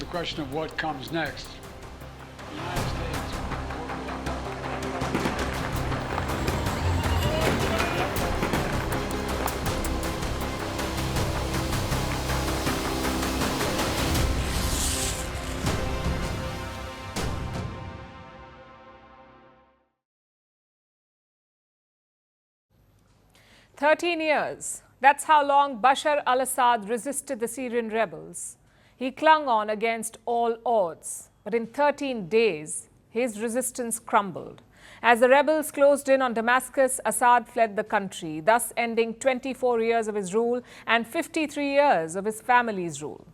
question of what comes next. The United States years. That's how long Bashar al-Assad resisted the Syrian rebels. He clung on against all odds. But in 13 days, his resistance crumbled. As the rebels closed in on Damascus, Assad fled the country, thus ending 24 years of his rule and 53 years of his family's rule.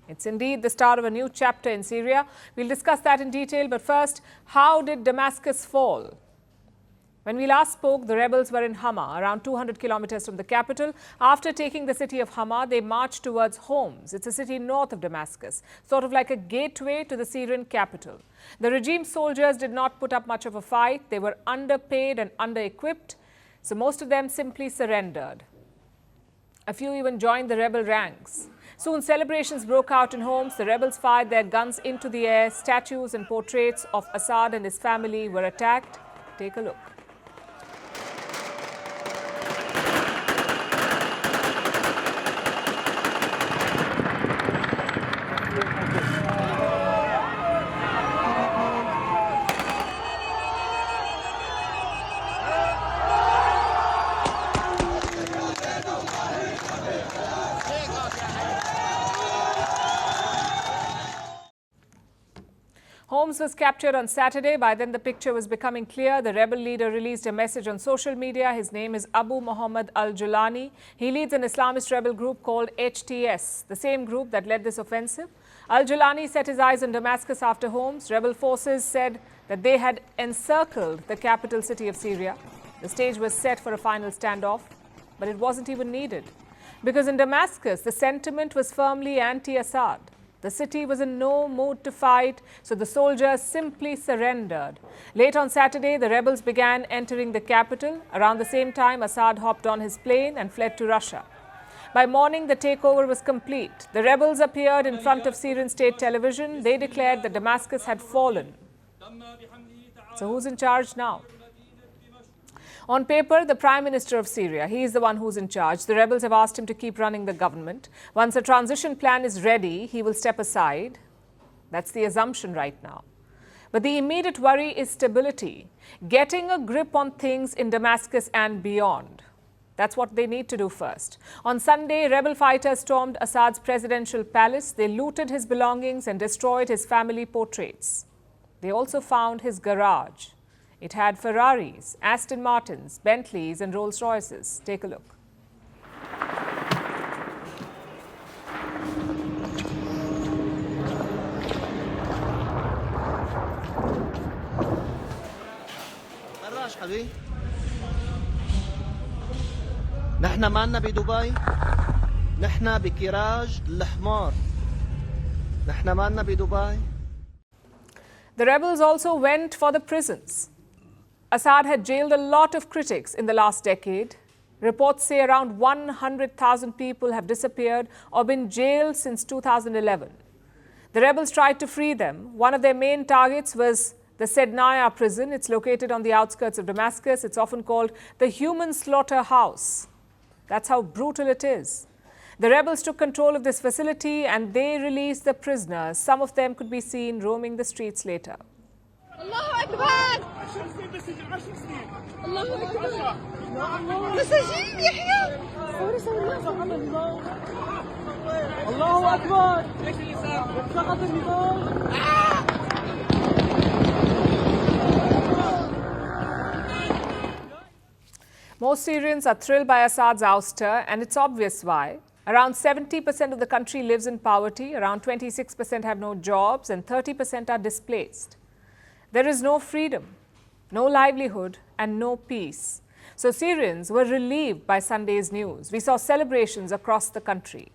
It's indeed the start of a new chapter in Syria. We'll discuss that in detail. But first, how did Damascus fall? When we last spoke, the rebels were in Hama, around 200 kilometers from the capital. After taking the city of Hama, they marched towards Homs. It's a city north of Damascus, sort of like a gateway to the Syrian capital. The regime soldiers did not put up much of a fight. They were underpaid and under-equipped, so most of them simply surrendered. A few even joined the rebel ranks. Soon celebrations broke out in Homs. The rebels fired their guns into the air. Statues and portraits of Assad and his family were attacked. Take a look. Homs was captured on Saturday. By then, the picture was becoming clear. The rebel leader released a message on social media. His name is Abu Mohammed al-Julani. He leads an Islamist rebel group called HTS, the same group that led this offensive. Al-Julani set his eyes on Damascus after Homs. Rebel forces said that they had encircled the capital city of Syria. The stage was set for a final standoff, but it wasn't even needed. Because in Damascus, the sentiment was firmly anti-Assad. The city was in no mood to fight, so the soldiers simply surrendered. Late on Saturday, the rebels began entering the capital. Around the same time, Assad hopped on his plane and fled to Russia. By morning, the takeover was complete. The rebels appeared in front of Syrian state television. They declared that Damascus had fallen. So who's in charge now? On paper, the Prime Minister of Syria, he is the one who's in charge. The rebels have asked him to keep running the government. Once a transition plan is ready, he will step aside. That's the assumption right now. But the immediate worry is stability, getting a grip on things in Damascus and beyond. That's what they need to do first. On Sunday, rebel fighters stormed Assad's presidential palace. They looted his belongings and destroyed his family portraits. They also found his garage. It had Ferraris, Aston Martins, Bentleys and Rolls Royces. Take a look. نحن معنا بدبي نحن بكراج الحمار نحن معنا بدبي. The rebels also went for the prisons. Assad had jailed a lot of critics in the last decade. Reports say around 100,000 people have disappeared or been jailed since 2011. The rebels tried to free them. One of their main targets was the Sednaya prison. It's located on the outskirts of Damascus. It's often called the human slaughterhouse. That's how brutal it is. The rebels took control of this facility and they released the prisoners. Some of them could be seen roaming the streets later. الله أكبر الله أكبر مساجين يحيى الله أكبر سقط النظام. Most Syrians are thrilled by Assad's ouster, and it's obvious why. Around 70% of the country lives in poverty, around 26% have no jobs, and 30% are displaced. There is no freedom, no livelihood, and no peace. So Syrians were relieved by Sunday's news. We saw celebrations across the country.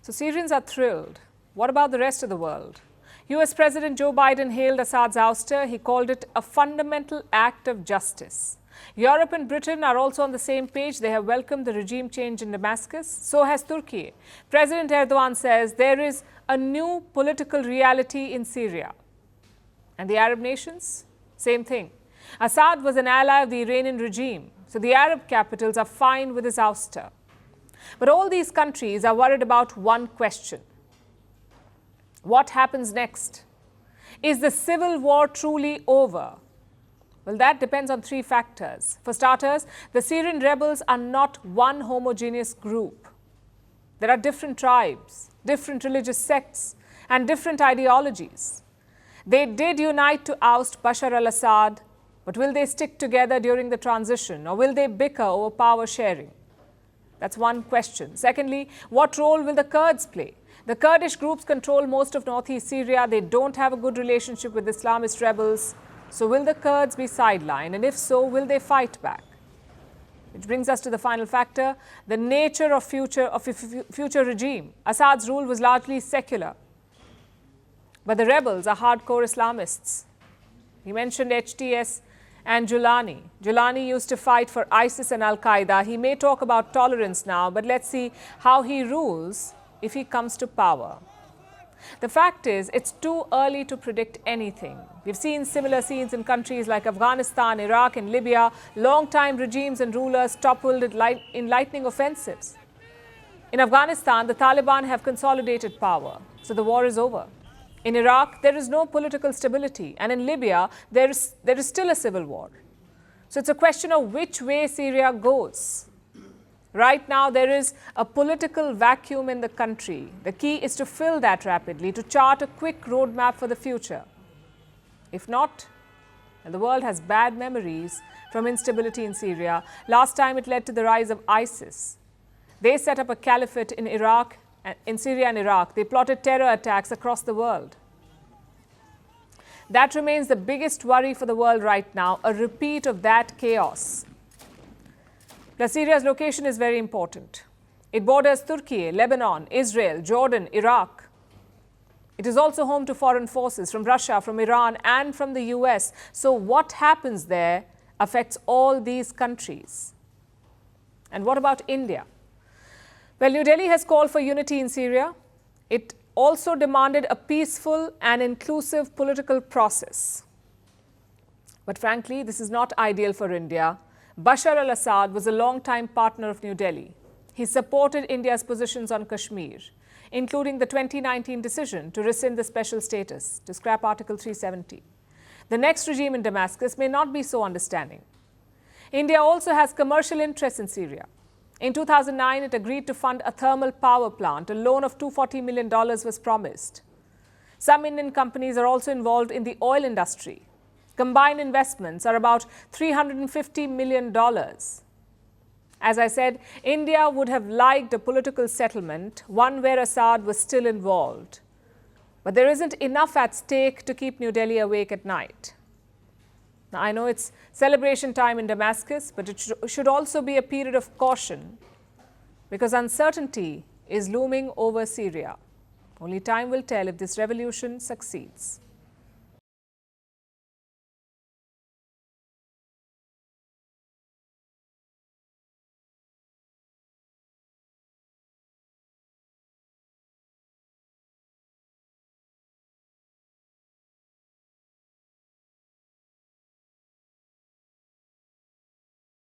So Syrians are thrilled. What about the rest of the world? US President Joe Biden hailed Assad's ouster. He called it a fundamental act of justice. Europe and Britain are also on the same page. They have welcomed the regime change in Damascus. So has Turkey. President Erdogan says there is a new political reality in Syria. And the Arab nations? Same thing. Assad was an ally of the Iranian regime, so the Arab capitals are fine with his ouster. But all these countries are worried about one question. What happens next? Is the civil war truly over? Well, that depends on three factors. For starters, the Syrian rebels are not one homogeneous group. There are different tribes, different religious sects, and different ideologies. They did unite to oust Bashar al-Assad, but will they stick together during the transition, or will they bicker over power sharing? That's one question. Secondly, what role will the Kurds play? The Kurdish groups control most of northeast Syria. They don't have a good relationship with Islamist rebels. So will the Kurds be sidelined? And if so, will they fight back? Which brings us to the final factor, the nature of future regime. Assad's rule was largely secular. But the rebels are hardcore Islamists. He mentioned HTS and al-Julani. Al-Julani used to fight for ISIS and al-Qaeda. He may talk about tolerance now, but let's see how he rules if he comes to power. The fact is, it's too early to predict anything. We've seen similar scenes in countries like Afghanistan, Iraq, and Libya. Long-time regimes and rulers toppled in lightning offensives. In Afghanistan, the Taliban have consolidated power, so the war is over. In Iraq, there is no political stability, and in Libya, there is still a civil war. So it's a question of which way Syria goes. Right now, there is a political vacuum in the country. The key is to fill that rapidly, to chart a quick roadmap for the future. If not, the world has bad memories from instability in Syria. Last time it led to the rise of ISIS. They set up a caliphate in Syria and Iraq. They plotted terror attacks across the world. That remains the biggest worry for the world right now, a repeat of that chaos. Plus, Syria's location is very important. It borders Turkey, Lebanon, Israel, Jordan, Iraq. It is also home to foreign forces from Russia, from Iran, and from the US. So what happens there affects all these countries. And what about India? Well, New Delhi has called for unity in Syria. It also demanded a peaceful and inclusive political process. But frankly, this is not ideal for India. Bashar al-Assad was a long-time partner of New Delhi. He supported India's positions on Kashmir, including the 2019 decision to rescind the special status, to scrap Article 370. The next regime in Damascus may not be so understanding. India also has commercial interests in Syria. In 2009, it agreed to fund a thermal power plant. A loan of $240 million was promised. Some Indian companies are also involved in the oil industry. Combined investments are about $350 million. As I said, India would have liked a political settlement, one where Assad was still involved. But there isn't enough at stake to keep New Delhi awake at night. Now, I know it's celebration time in Damascus, but it should also be a period of caution because uncertainty is looming over Syria. Only time will tell if this revolution succeeds.